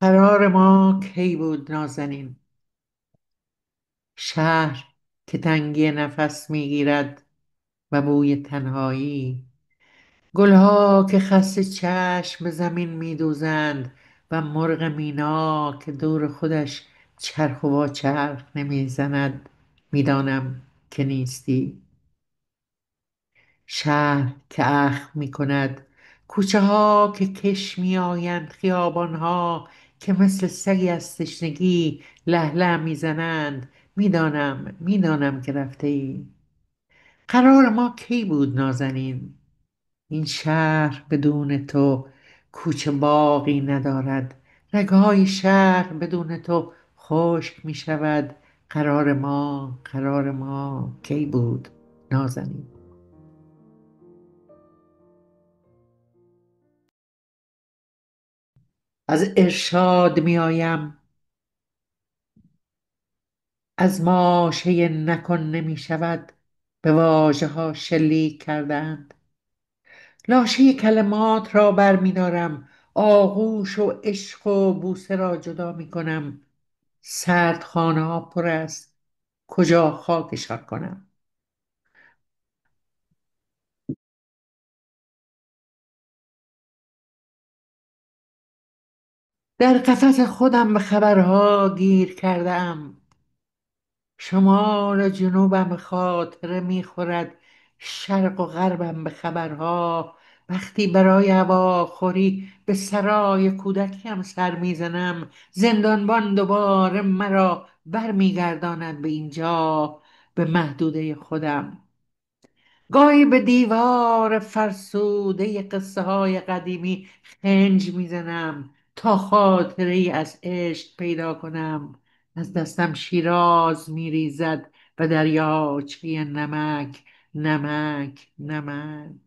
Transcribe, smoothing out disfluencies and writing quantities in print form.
قرار ما کی بود نازنین؟ شهر که تنگی نفس میگیرد و بوی تنهایی، گلها که خسته چشم به زمین میدوزند و مرغ مینا که دور خودش چرخ و واچرخ نمیزند. میدانم که نیستی. شهر که اخم می کند، کوچه ها که کش می آیند، خیابان ها که مثل سگی از تشنگی له له می زنند. میدانم که رفته ای. قرار ما کی بود نازنین؟ این شهر بدون تو کوچه باقی ندارد. رگهای شهر بدون تو خشک می شود. قرار ما کی بود نازنین؟ از ارشاد می آیم، از ماشه نکن نمی شود. به واژه ها شلیک کردند. لاشه کلمات را بر می دارم، آغوش و عشق و بوسه را جدا می کنم. سرد خانه ها پر است، کجا خاکشان کنم؟ در قفس خودم به خبرها گیر کرده ام. شمال و جنوبم خاطره میخورد، شرق و غربم به خبرها. وقتی برای هواخوری به سرای کودکیم سر میزنم، زندانبان دوباره مرا برمیگرداند به اینجا، به محدوده خودم. گاهی به دیوار فرسوده قصه های قدیمی خنج میزنم تا خاطره ای از عشق پیدا کنم. از دستم شیراز میریزد و دریاچه نمک، نمک، نمک.